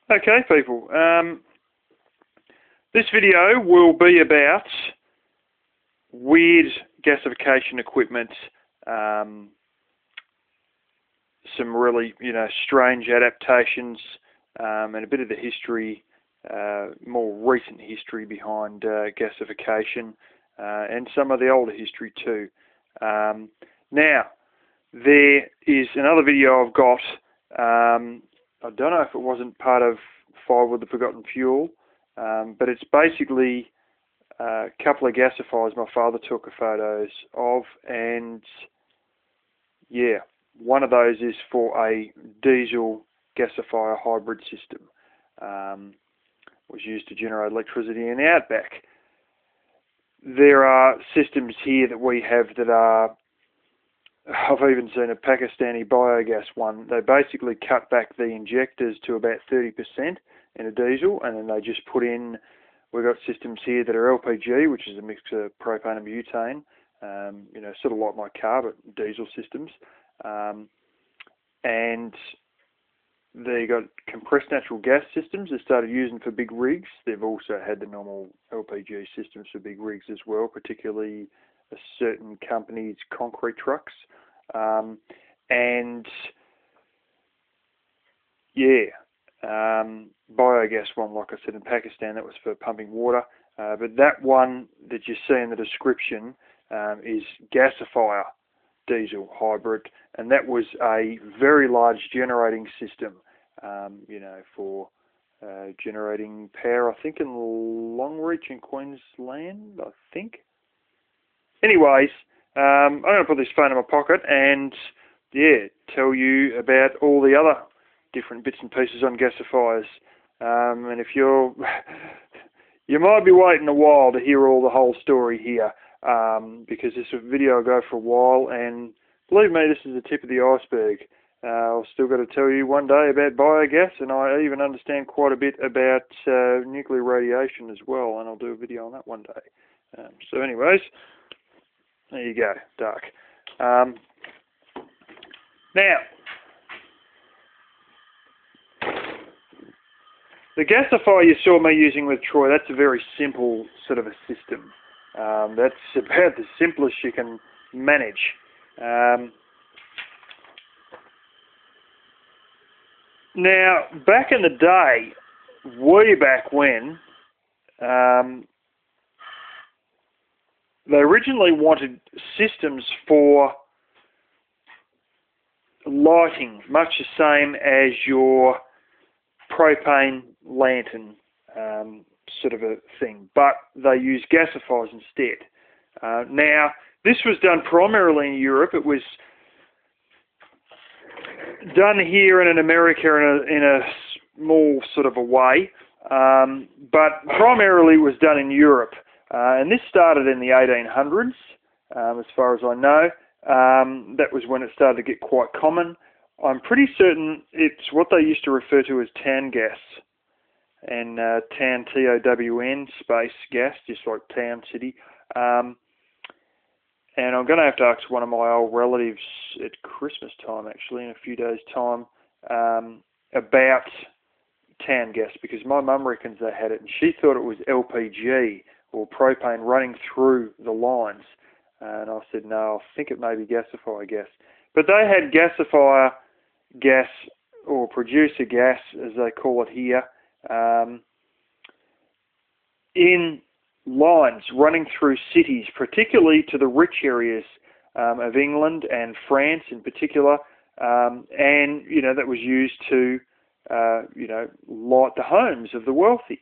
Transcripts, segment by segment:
Okay, people. This video will be about weird gasification equipment, some really, strange adaptations, and a bit of the history, more recent history behind gasification, and some of the older history too. Now, there is another video I've got. I don't know if it wasn't part of Firewood the Forgotten Fuel, but it's basically a couple of gasifiers my father took photos of, and yeah, one of those is for a diesel gasifier hybrid system. Was used to generate electricity in the outback. There are systems here that we have that are, I've even seen a Pakistani biogas one. They basically cut back the injectors to about 30% in a diesel, and then they just put in, we've got systems here that are LPG, which is a mix of propane and butane, sort of like my car, but diesel systems. And they got compressed natural gas systems they started using for big rigs. They've also had the normal LPG systems for big rigs as well, particularly a certain company's concrete trucks. Biogas one, like I said, in Pakistan, that was for pumping water. But that one that you see in the description is gasifier diesel hybrid, and that was a very large generating system, for generating power, I think in Larix in Queensland, I think. Anyways, I'm going to put this phone in my pocket and, tell you about all the other different bits and pieces on gasifiers. And if you might be waiting a while to hear all the whole story here, because this video will go for a while, and believe me, this is the tip of the iceberg. I've still got to tell you one day about biogas, and I even understand quite a bit about nuclear radiation as well, and I'll do a video on that one day. So anyways, there you go, dark. Now, the gasifier you saw me using with Troy, that's a very simple sort of a system. That's about the simplest you can manage. Now, back in the day, way back when, they originally wanted systems for lighting, much the same as your propane lantern sort of a thing, but they used gasifiers instead. Now, this was done primarily in Europe. It was done here and in America in a small sort of a way, but primarily it was done in Europe. And this started in the 1800s, as far as I know. That was when it started to get quite common. I'm pretty certain it's what they used to refer to as town gas, and town, T-O-W-N, space gas, just like town, city. And I'm going to have to ask one of my old relatives at Christmas time, actually, in a few days' time, about town gas, because my mum reckons they had it, and she thought it was LPG, or propane, running through the lines. And I said, no, I think it may be gasifier gas. But they had gasifier gas, or producer gas, as they call it here, in lines running through cities, particularly to the rich areas of England and France in particular, and that was used to light the homes of the wealthy.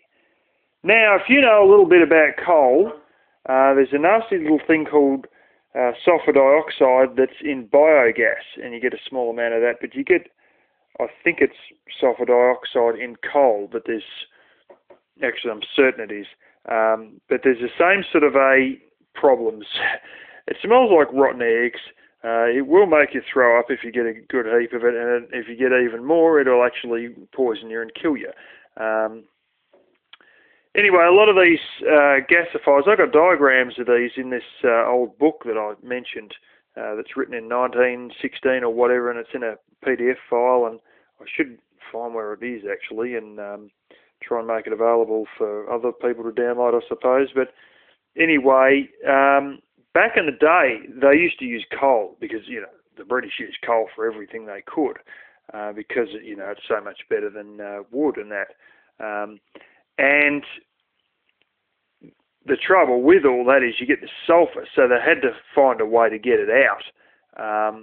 Now, if you know a little bit about coal, there's a nasty little thing called sulfur dioxide that's in biogas, and you get a small amount of that, but you get, I think it's sulfur dioxide in coal, but there's, actually I'm certain it is, but there's the same sort of problems. It smells like rotten eggs. It will make you throw up if you get a good heap of it, and if you get even more, it'll actually poison you and kill you. Anyway, a lot of these gasifiers, I've got diagrams of these in this old book that I mentioned, that's written in 1916 or whatever, and it's in a PDF file, and I should find where it is actually and try and make it available for other people to download, I suppose. But anyway, back in the day, they used to use coal because, the British used coal for everything they could because, it's so much better than wood and that. And the trouble with all that is you get the sulphur, so they had to find a way to get it out.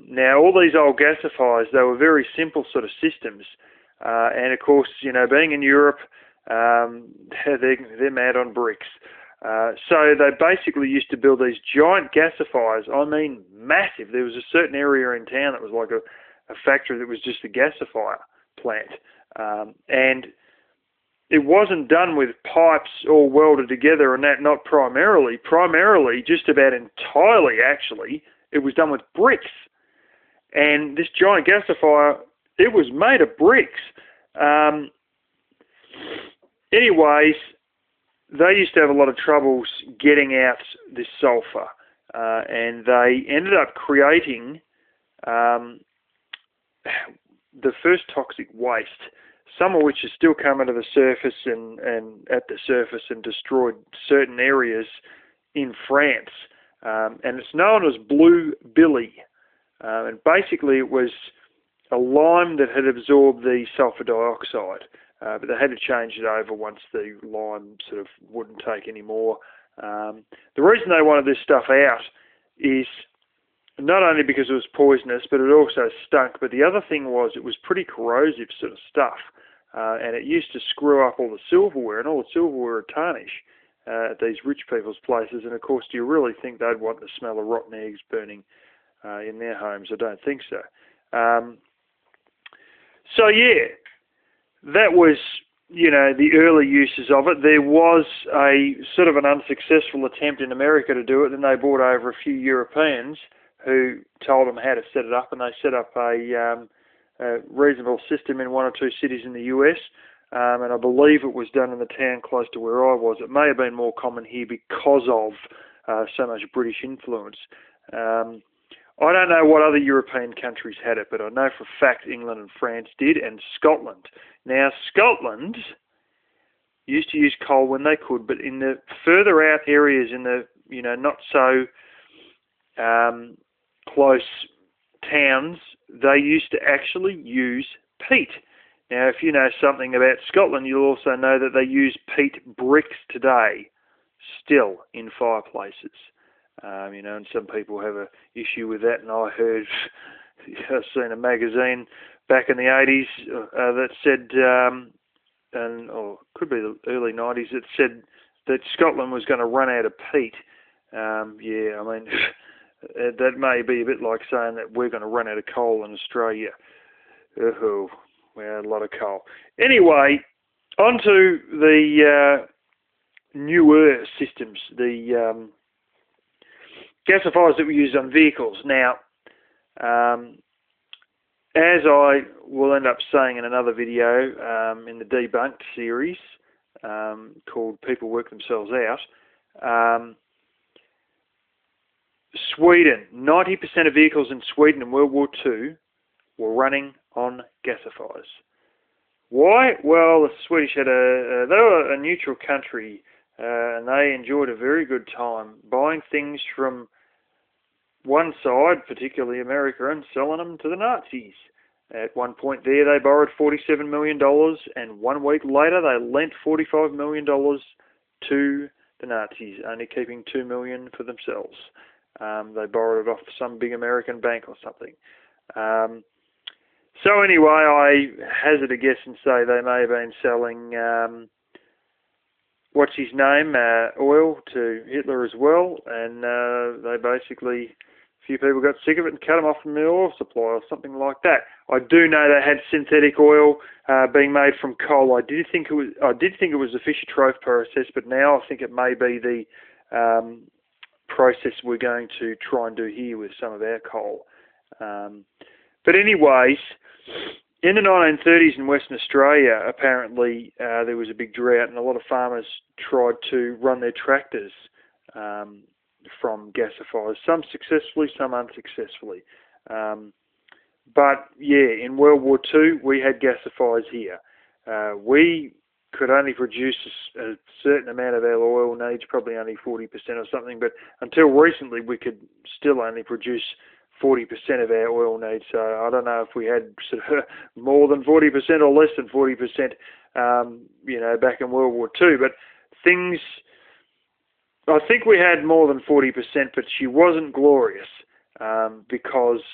Now, all these old gasifiers, they were very simple sort of systems. And, of course, being in Europe, they're mad on bricks. So they basically used to build these giant gasifiers, I mean massive. There was a certain area in town that was like a factory that was just a gasifier plant. And it wasn't done with pipes all welded together and that, not primarily. Primarily, just about entirely actually, it was done with bricks. And this giant gasifier, it was made of bricks. Anyways, they used to have a lot of troubles getting out this sulphur, and they ended up creating the first toxic waste, some of which has still come into the surface and at the surface and destroyed certain areas in France. And it's known as blue billy. And basically it was a lime that had absorbed the sulphur dioxide. But they had to change it over once the lime sort of wouldn't take any more. The reason they wanted this stuff out is not only because it was poisonous, but it also stunk. But the other thing was it was pretty corrosive sort of stuff. And it used to screw up all the silverware, and all the silverware would tarnish at these rich people's places. And of course, do you really think they'd want the smell of rotten eggs burning in their homes? I don't think so. So yeah, that was, the early uses of it. There was a sort of an unsuccessful attempt in America to do it. Then they brought over a few Europeans who told them how to set it up, and they set up a reasonable system in one or two cities in the US. And I believe it was done in the town close to where I was. It may have been more common here because of so much British influence. I don't know what other European countries had it, but I know for a fact England and France did, and Scotland. Now, Scotland used to use coal when they could, but in the further out areas, in the not so close towns, they used to actually use peat. Now, if you know something about Scotland, you'll also know that they use peat bricks today, still in fireplaces. And some people have an issue with that, and I heard, I've seen a magazine back in the 80s that said, or could be the early 90s, that said that Scotland was going to run out of peat. Yeah, I mean, that may be a bit like saying that we're going to run out of coal in Australia. Oh, we had a lot of coal. Anyway, onto the newer systems, the gasifiers that we use on vehicles. Now, as I will end up saying in another video in the Debunked series called People Work Themselves Out, Sweden, 90% of vehicles in Sweden in World War II were running on gasifiers. Why? Well, the Swedish had they were a neutral country, and they enjoyed a very good time buying things from one side, particularly America, and selling them to the Nazis. At one point there, they borrowed $47 million, and 1 week later, they lent $45 million to the Nazis, only keeping $2 million for themselves. They borrowed it off some big American bank or something. So anyway, I hazard a guess and say they may have been selling, what's his name, oil to Hitler as well, and they basically, a few people got sick of it and cut them off from the oil supply or something like that. I do know they had synthetic oil being made from coal. I did think it was the Fischer-Tropsch process, but now I think it may be the process we're going to try and do here with some of our coal. But anyways, in the 1930s in Western Australia, apparently there was a big drought, and a lot of farmers tried to run their tractors from gasifiers, some successfully, some unsuccessfully. But yeah, in World War II, we had gasifiers here. We could only produce a certain amount of our oil needs, probably only 40% or something, but until recently we could still only produce 40% of our oil needs. So I don't know if we had sort of more than 40% or less than 40%, back in World War II. But things, I think we had more than 40%, but she wasn't glorious because,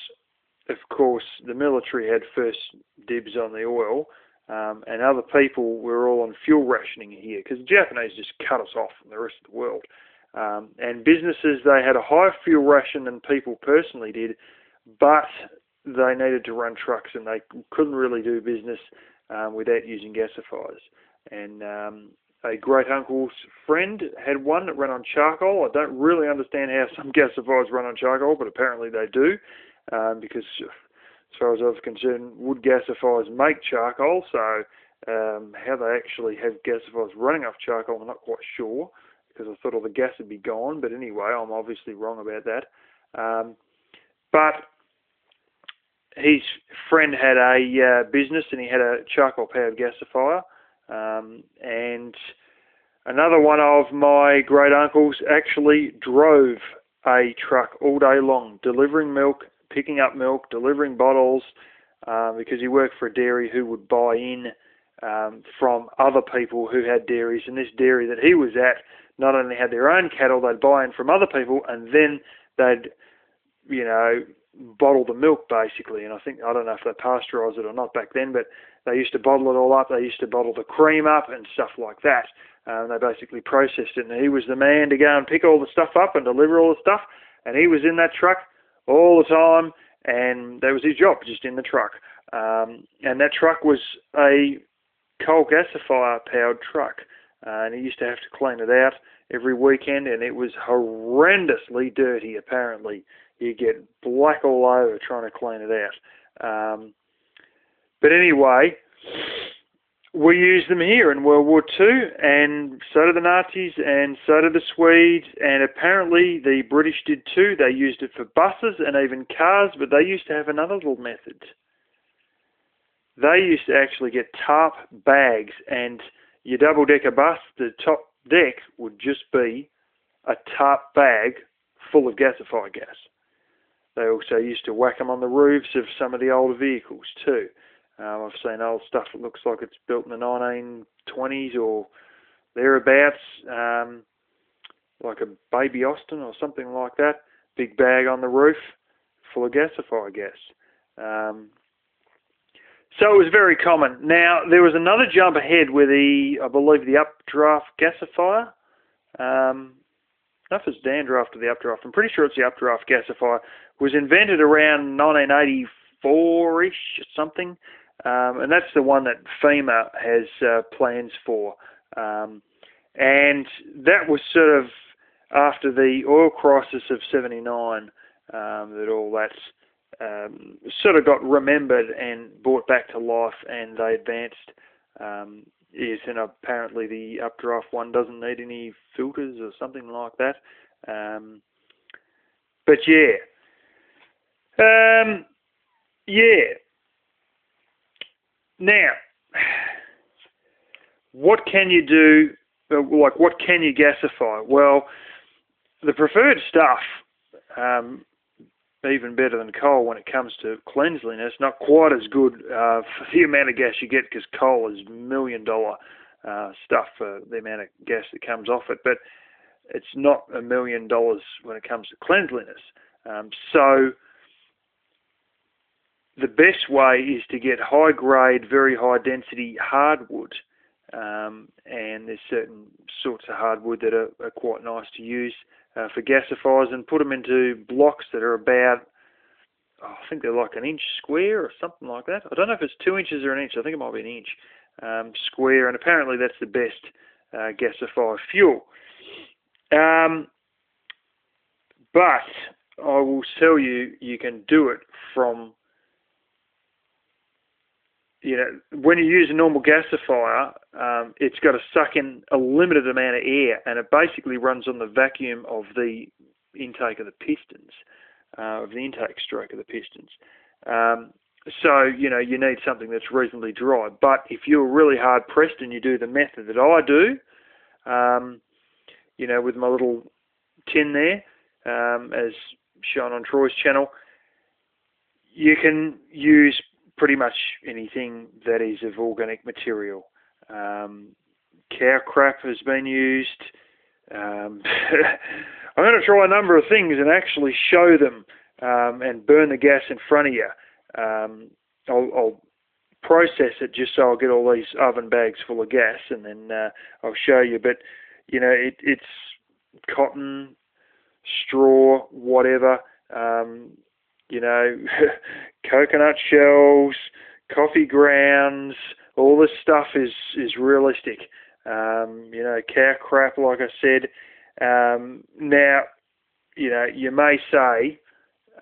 of course, the military had first dibs on the oil. And other people were all on fuel rationing here because the Japanese just cut us off from the rest of the world. And businesses, they had a higher fuel ration than people personally did, but they needed to run trucks and they couldn't really do business without using gasifiers. And a great uncle's friend had one that ran on charcoal. I don't really understand how some gasifiers run on charcoal, but apparently they do, because as far as I was concerned, wood gasifiers make charcoal, so how they actually have gasifiers running off charcoal, I'm not quite sure, because I thought all the gas would be gone, but anyway, I'm obviously wrong about that. But his friend had a business, and he had a charcoal-powered gasifier, and another one of my great uncles actually drove a truck all day long, delivering milk, picking up milk, delivering bottles, because he worked for a dairy who would buy in from other people who had dairies. And this dairy that he was at not only had their own cattle, they'd buy in from other people, and then they'd, bottle the milk basically. And I don't know if they pasteurised it or not back then, but they used to bottle it all up. They used to bottle the cream up and stuff like that. They basically processed it, and he was the man to go and pick all the stuff up and deliver all the stuff. And he was in that truck all the time, and that was his job, just in the truck. And that truck was a coal gasifier powered truck, and he used to have to clean it out every weekend, and it was horrendously dirty. Apparently you get black all over trying to clean it out. But anyway, we used them here in World War II, and so did the Nazis, and so did the Swedes, and apparently the British did too. They used it for buses and even cars, but they used to have another little method. They used to actually get tarp bags, and your double-decker bus, the top deck would just be a tarp bag full of gasifier gas. They also used to whack them on the roofs of some of the older vehicles too. I've seen old stuff that looks like it's built in the 1920s or thereabouts, like a baby Austin or something like that. Big bag on the roof full of gasifier gas. So it was very common. Now, there was another jump ahead with I believe the updraft gasifier. I don't know if it's downdraft or the updraft. I'm pretty sure it's the updraft gasifier. Was invented around 1984-ish or something. And that's the one that FEMA has plans for. And that was sort of after the oil crisis of 79, that all that sort of got remembered and brought back to life, and they advanced. Yes, and apparently the updraft one doesn't need any filters or something like that. But yeah. Yeah. Now, what can you do, what can you gasify? Well, the preferred stuff, even better than coal when it comes to cleanliness, not quite as good for the amount of gas you get, because coal is $1 million stuff for the amount of gas that comes off it, but it's not $1 million when it comes to cleanliness. So the best way is to get high grade, very high density hardwood, and there's certain sorts of hardwood that are quite nice to use for gasifiers, and put them into blocks that are about, I think they're like an inch square or something like that. I don't know if it's 2 inches or an inch. I think it might be an inch square, and apparently that's the best gasifier fuel. But I will tell you, you can do it from, when you use a normal gasifier, it's got to suck in a limited amount of air, and it basically runs on the vacuum of the intake of the pistons, of the intake stroke of the pistons. So, you know, you need something that's reasonably dry. But if you're really hard pressed and you do the method that I do, you know, with my little tin there, as shown on Troy's channel, you can use pretty much anything that is of organic material. Cow crap has been used. I'm going to try a number of things and actually show them and burn the gas in front of you. I'll process it just so I'll get all these oven bags full of gas, and then I'll show you. But, you know, it's cotton, straw, whatever, you know, coconut shells, coffee grounds, all this stuff is realistic. You know, cow crap, like I said. Now, you know, you may say,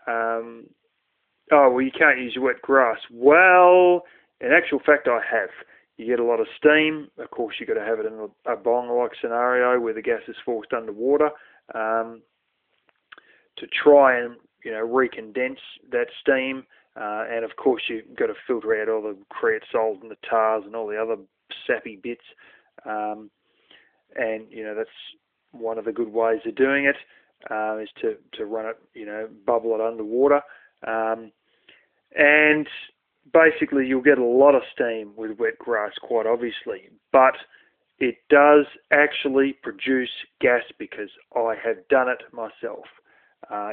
oh, well, you can't use wet grass. Well, in actual fact, I have. You get a lot of steam. Of course, you've got to have it in a bong-like scenario where the gas is forced underwater to try and, you know, recondense that steam. And, of course, you've got to filter out all the creosotes and the tars and all the other sappy bits. And, you know, that's one of the good ways of doing it, is to run it, you know, bubble it underwater. And basically you'll get a lot of steam with wet grass, quite obviously, but it does actually produce gas because I have done it myself.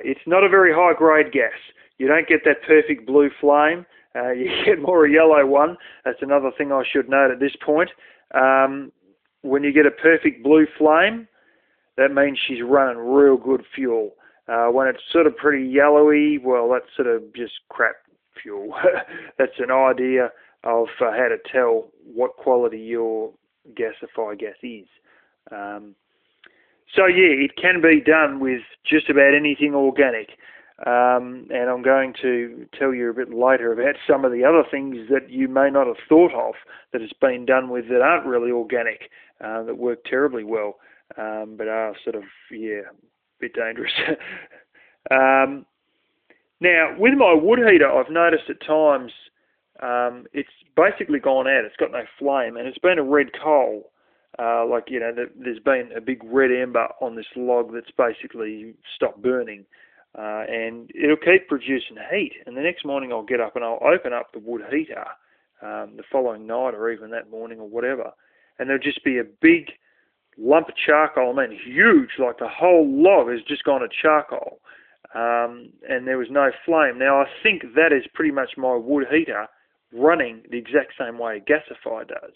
It's not a very high grade gas. You don't get that perfect blue flame. You get more a yellow one. That's another thing I should note at this point. When you get a perfect blue flame, that means she's running real good fuel. When it's sort of pretty yellowy, well, that's sort of just crap fuel. That's an idea of how to tell what quality your gasifier gas is. So yeah, it can be done with just about anything organic. And I'm going to tell you a bit later about some of the other things that you may not have thought of that has been done with that aren't really organic, that work terribly well, but are sort of, yeah, a bit dangerous. Now, with my wood heater, I've noticed at times it's basically gone out. It's got no flame, and it's been a red coal. Like, you know, there's been a big red ember on this log that's basically stopped burning. And it'll keep producing heat. And the next morning I'll get up and I'll open up the wood heater the following night or even that morning or whatever. And there'll just be a big lump of charcoal. I mean, huge, like the whole log has just gone to charcoal. And there was no flame. Now, I think that is pretty much my wood heater running the exact same way a gasifier does.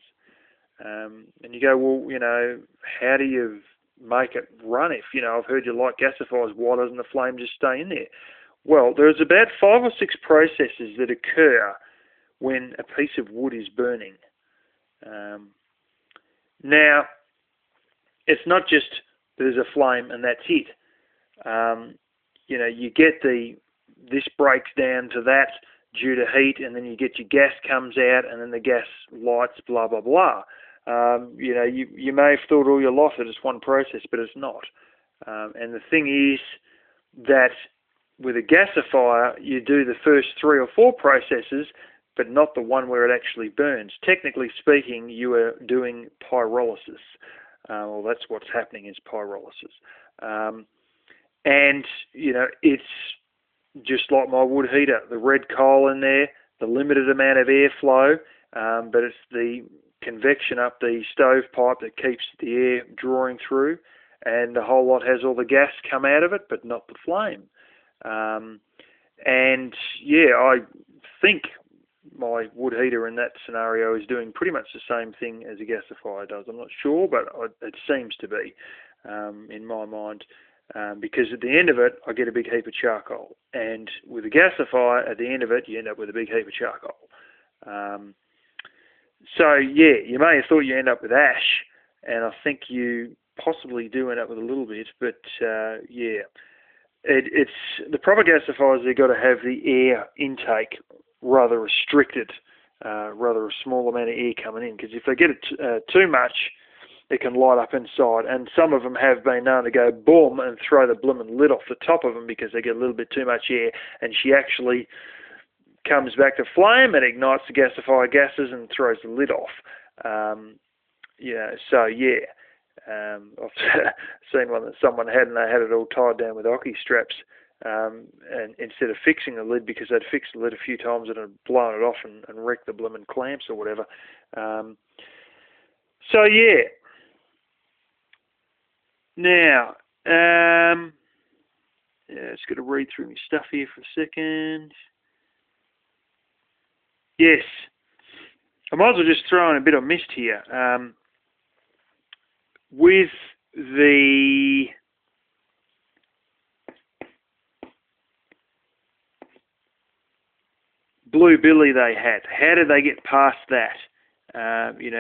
And you go, well, you know, how do you make it run? If, you know, I've heard you like gasifiers, why doesn't the flame just stay in there? Well, there's about 5 or 6 processes that occur when a piece of wood is burning. Now, it's not just there's a flame and that's it. You know, you get this breaks down to that due to heat, and then you get your gas comes out, and then the gas lights, blah, blah, blah. You know, you may have thought all your life that it's one process, but it's not. And the thing is that with a gasifier, you do the first 3 or 4 processes, but not the one where it actually burns. Technically speaking, you are doing pyrolysis. Well, that's what's happening is pyrolysis. And, you know, it's just like my wood heater, the red coal in there, the limited amount of airflow, but it's the convection up the stovepipe that keeps the air drawing through, and the whole lot has all the gas come out of it, but not the flame. And yeah, I think my wood heater in that scenario is doing pretty much the same thing as a gasifier does. I'm not sure, but it seems to be in my mind, because at the end of it, I get a big heap of charcoal, and with a gasifier, at the end of it, you end up with a big heap of charcoal. So yeah, you may have thought you end up with ash, and I think you possibly do end up with a little bit, but yeah, it's the proper gasifiers. They've got to have the air intake rather restricted, rather a small amount of air coming in, because if they get it too much, it can light up inside, and some of them have been known to go boom and throw the blooming lid off the top of them because they get a little bit too much air, and she actually comes back to flame and ignites the gasifier gases and throws the lid off. So yeah, I've seen one that someone had, and they had it all tied down with hockey straps, and instead of fixing the lid, because they'd fixed the lid a few times and had blown it off and wrecked the blooming clamps or whatever. So yeah. Now, just got to read through my stuff here for a second. Yes, I might as well just throw in a bit of mist here. With the blue billy they had, how did they get past that?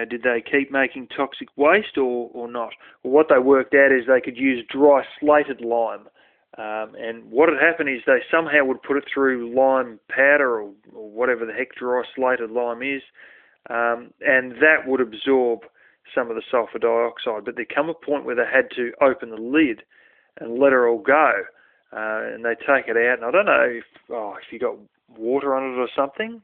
Did they keep making toxic waste or not? Well, what they worked out is they could use dry slated lime. And what had happened is they somehow would put it through lime powder or whatever the heck dry slated lime is, and that would absorb some of the sulfur dioxide. But there come a point where they had to open the lid and let it all go, and they take it out. And I don't know if you got water on it or something,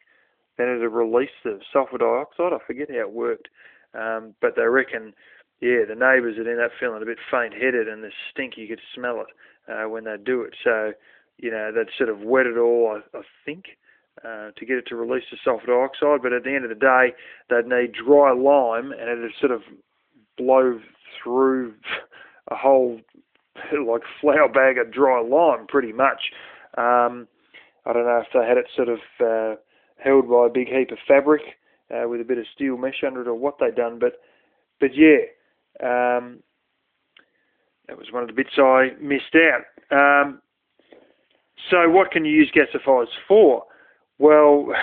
then it would release the sulfur dioxide. I forget how it worked, but they reckon, yeah, the neighbours would end up feeling a bit faint-headed, and the stink, you could smell it when they do it. So, they'd sort of wet it all, I think, to get it to release the sulfur dioxide. But at the end of the day, they'd need dry lime, and it'd sort of blow through a whole like flour bag of dry lime, pretty much. I don't know if they had it sort of held by a big heap of fabric with a bit of steel mesh under it, or what they'd done. But yeah, that was one of the bits I missed out. So what can you use gasifiers for? Well,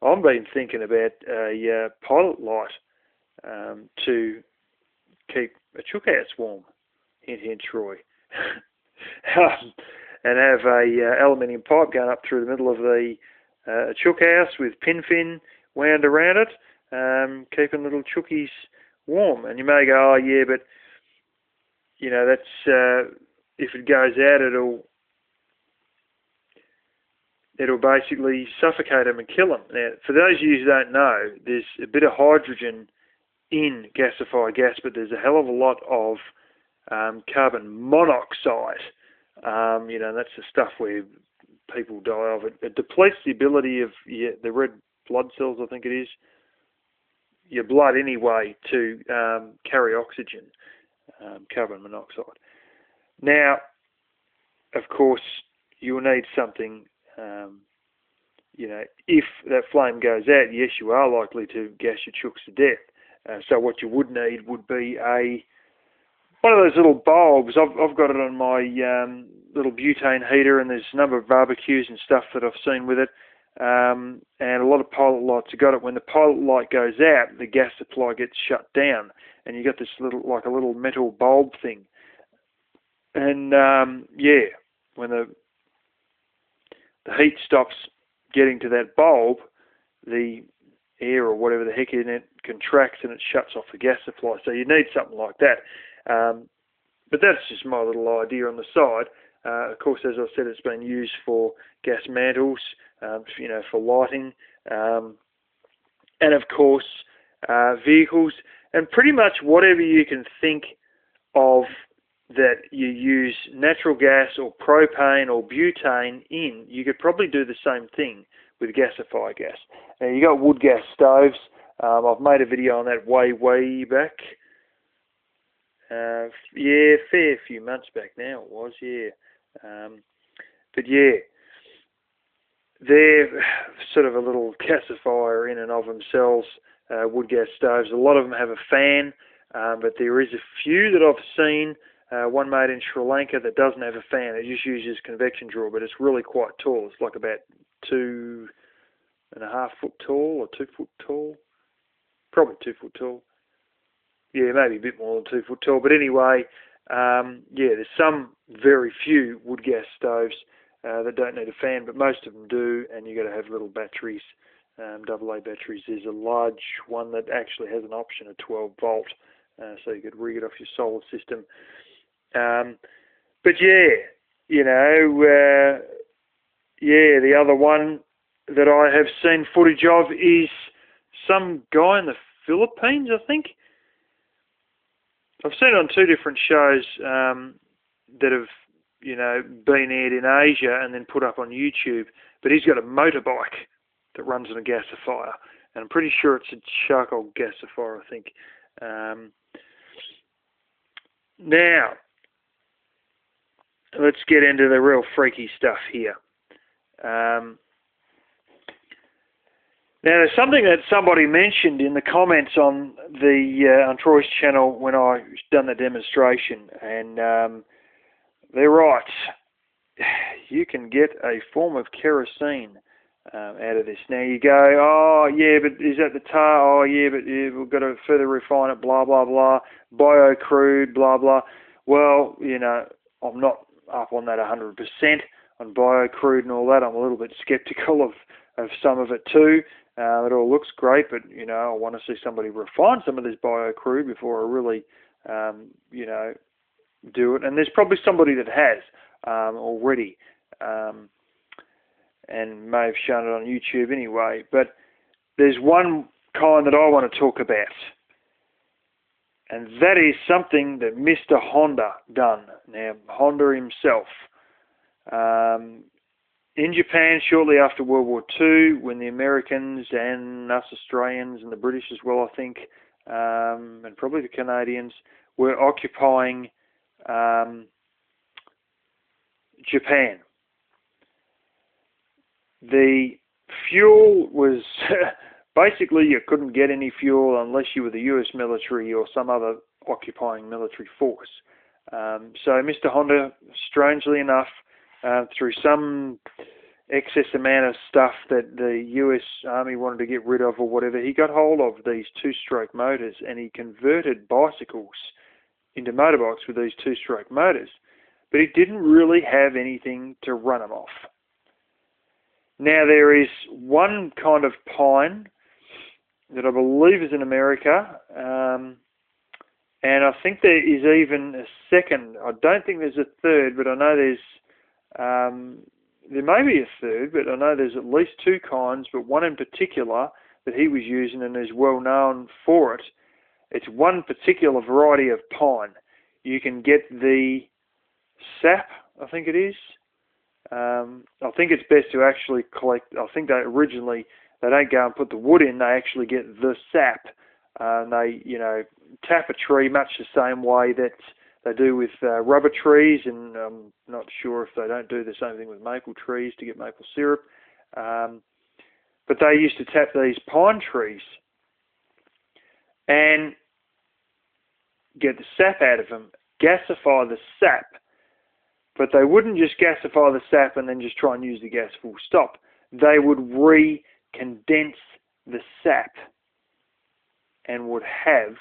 I've been thinking about a pilot light to keep a chook house warm. Hint, hint, Troy. And have a aluminium pipe going up through the middle of the chook house with pin fin wound around it, keeping little chookies warm. And you may go, oh yeah, but that's if it goes out, it'll basically suffocate them and kill them. Now, for those of you who don't know, there's a bit of hydrogen in gasifier gas, but there's a hell of a lot of carbon monoxide. That's the stuff where people die of. It depletes the ability of the red blood cells, I think it is, your blood anyway, to carry oxygen, carbon monoxide. Now, of course, you'll need something, if that flame goes out, yes, you are likely to gas your chooks to death. So what you would need would be one of those little bulbs. I've got it on my little butane heater, and there's a number of barbecues and stuff that I've seen with it. And a lot of pilot lights have got it. When the pilot light goes out, the gas supply gets shut down, and you got this a little metal bulb thing. And when the heat stops getting to that bulb, the air or whatever the heck in it contracts and it shuts off the gas supply. So you need something like that. But that's just my little idea on the side. Of course, as I said, it's been used for gas mantles, for lighting, and of course, vehicles, and pretty much whatever you can think of that you use natural gas or propane or butane in, you could probably do the same thing with gasifier gas. Now, you got wood gas stoves. I've made a video on that way back. Fair few months back now it was, but yeah, they're sort of a little gasifier in and of themselves, wood gas stoves. A lot of them have a fan, but there is a few that I've seen, one made in Sri Lanka that doesn't have a fan. It just uses convection draw, but it's really quite tall. It's like about 2.5 foot tall or 2 foot tall, probably 2 foot tall. Yeah, maybe a bit more than 2 foot tall. But anyway, there's some very few wood gas stoves that don't need a fan, but most of them do, and you've got to have little batteries, AA batteries. There's a large one that actually has an option of 12 volt, so you could rig it off your solar system. But the other one, that I have seen footage of is some guy in the Philippines, I think. I've seen it on 2 different shows that have, been aired in Asia and then put up on YouTube. But he's got a motorbike that runs on a gasifier, and I'm pretty sure it's a charcoal gasifier, I think. Now, let's get into the real freaky stuff here. Now, there's something that somebody mentioned in the comments on on Troy's channel when I done the demonstration, and they're right. You can get a form of kerosene out of this. Now you go, oh yeah, but is that the tar? Oh yeah, but we've got to further refine it. Blah blah blah. Bio-crude. Blah blah. Well, I'm not up on that 100% on bio-crude and all that. I'm a little bit skeptical of some of it too. It all looks great, but I want to see somebody refine some of this bio-crude before I really, do it. And there's probably somebody that has already, and may have shown it on YouTube anyway. But there's one kind that I want to talk about, and that is something that Mr. Honda done. Now, Honda himself. In Japan, shortly after World War II, when the Americans and us Australians and the British as well, I think, and probably the Canadians, were occupying Japan. The fuel was basically you couldn't get any fuel unless you were the US military or some other occupying military force. So Mr. Honda, strangely enough, through some excess amount of stuff that the US Army wanted to get rid of or whatever, he got hold of these 2-stroke motors, and he converted bicycles into motorbikes with these 2-stroke motors. But he didn't really have anything to run them off. Now, there is one kind of pine that I believe is in America, and I think there is even a second. I don't think there's a third, but I know there may be a third, but I know there's at least 2 kinds, but one in particular that he was using and is well known for it. It's one particular variety of pine. You can get the sap, I think it is. I think it's best to actually collect. I think they don't go and put the wood in. They actually get the sap. They tap a tree much the same way that they do with rubber trees, and I'm not sure if they don't do the same thing with maple trees to get maple syrup. But they used to tap these pine trees and get the sap out of them, gasify the sap. But they wouldn't just gasify the sap and then just try and use the gas full stop. They would re-condense the sap and would have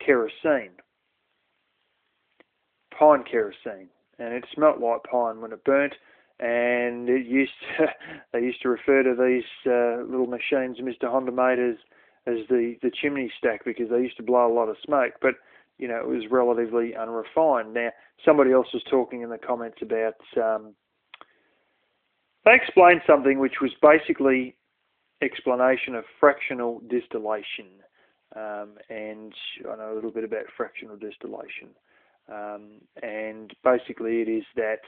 kerosene, pine kerosene, and it smelt like pine when it burnt. And they used to refer to these little machines Mr. Honda made as the chimney stack, because they used to blow a lot of smoke. But it was relatively unrefined. Now, somebody else was talking in the comments about, they explained something which was basically explanation of fractional distillation. And I know a little bit about fractional distillation. And basically it is that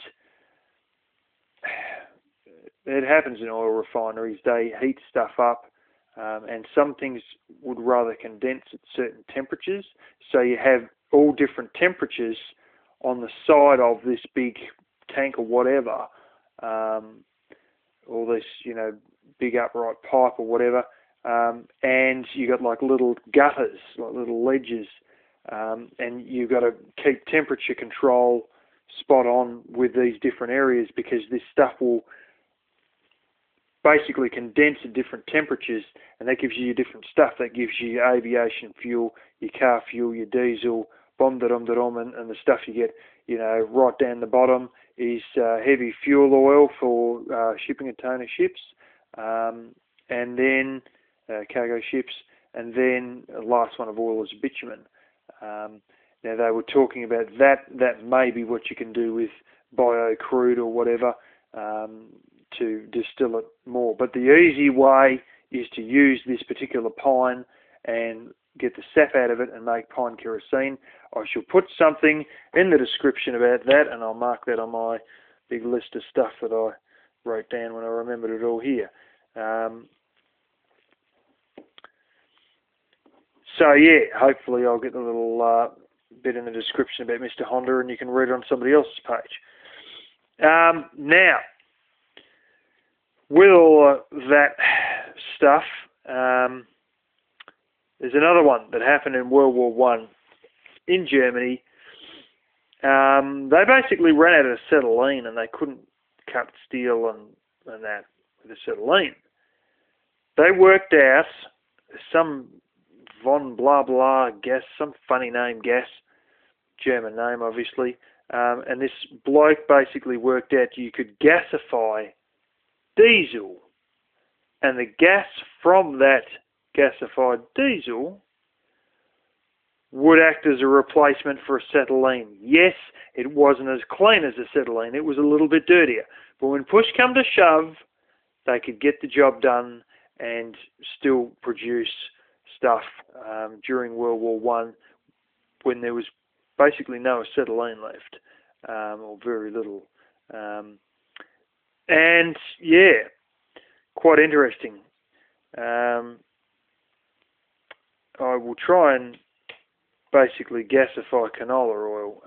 it happens in oil refineries. They heat stuff up, and some things would rather condense at certain temperatures. So you have all different temperatures on the side of this big tank or whatever, or this, big upright pipe or whatever, and you got like little gutters, like little ledges, and you've got to keep temperature control spot on with these different areas, because this stuff will basically condense at different temperatures, and that gives you your different stuff. That gives you your aviation fuel, your car fuel, your diesel, and the stuff you get, right down the bottom is heavy fuel oil for shipping container ships, and then cargo ships, and then the last one of all is bitumen. Now, they were talking about that may be what you can do with bio-crude or whatever, to distill it more. But the easy way is to use this particular pine and get the sap out of it and make pine kerosene. I shall put something in the description about that, and I'll mark that on my big list of stuff that I wrote down when I remembered it all here. So yeah, hopefully I'll get the little bit in the description about Mr. Honda, and you can read it on somebody else's page. Now, with all that stuff, there's another one that happened in World War I in Germany. They basically ran out of acetylene, and they couldn't cut steel and that with acetylene. They worked out some von blah blah gas, some funny name gas, German name obviously, and this bloke basically worked out you could gasify diesel, and the gas from that gasified diesel would act as a replacement for acetylene. Yes, it wasn't as clean as acetylene, it was a little bit dirtier, but when push come to shove, they could get the job done and still produce stuff during World War I, when there was basically no acetylene left, or very little. And yeah, quite interesting. I will try and basically gasify canola oil,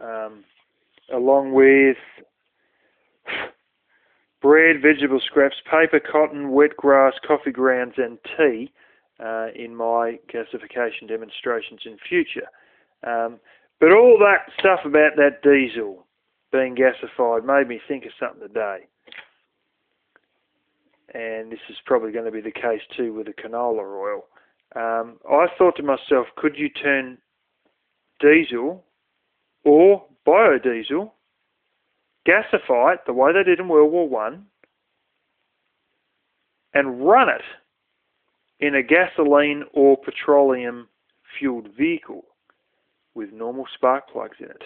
along with bread, vegetable scraps, paper, cotton, wet grass, coffee grounds and tea in my gasification demonstrations in future. But all that stuff about that diesel being gasified made me think of something today. And this is probably going to be the case too with the canola oil. I thought to myself, could you turn diesel or biodiesel, gasify it the way they did in World War I, and run it in a gasoline or petroleum fueled vehicle with normal spark plugs in it?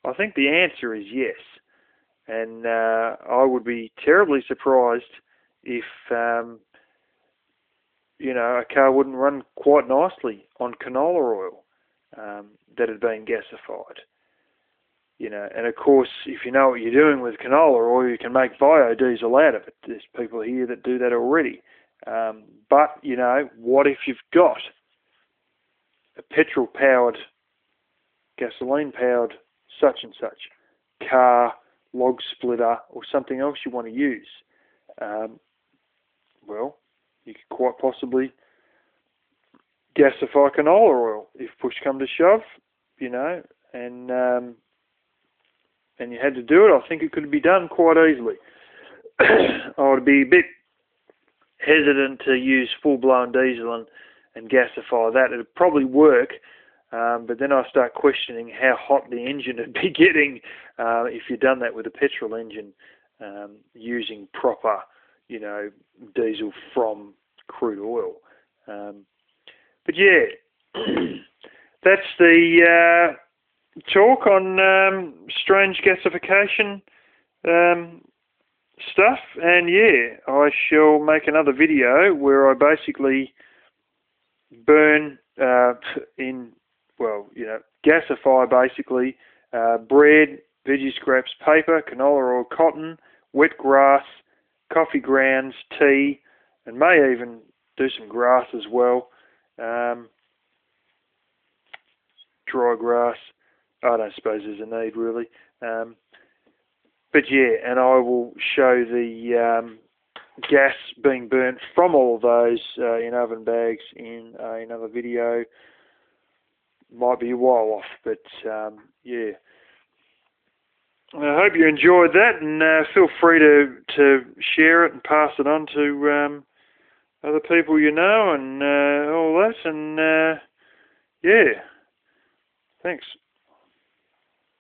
I think the answer is yes, and I would be terribly surprised if a car wouldn't run quite nicely on canola oil that had been gasified. And of course, if you know what you're doing with canola oil, you can make biodiesel out of it. There's people here that do that already. But, what if you've got a petrol-powered, gasoline-powered such and such car, log splitter, or something else you want to use? Well, you could quite possibly gasify canola oil if push come to shove, and you had to do it. I think it could be done quite easily. I would be a bit hesitant to use full-blown diesel and gasify that. It would probably work, but then I start questioning how hot the engine would be getting if you'd done that with a petrol engine using proper, diesel from crude oil. But yeah, that's the talk on strange gasification stuff. And yeah, I shall make another video where I basically burn gasify basically bread, veggie scraps, paper, canola oil, cotton, wet grass, coffee grounds, tea, and may even do some grass as well. Dry grass. I don't suppose there's a need really. But yeah, and I will show the gas being burnt from all of those in oven bags in another video. Might be a while off, but yeah. I hope you enjoyed that, and feel free to share it and pass it on to other people you know and all that. And yeah, thanks.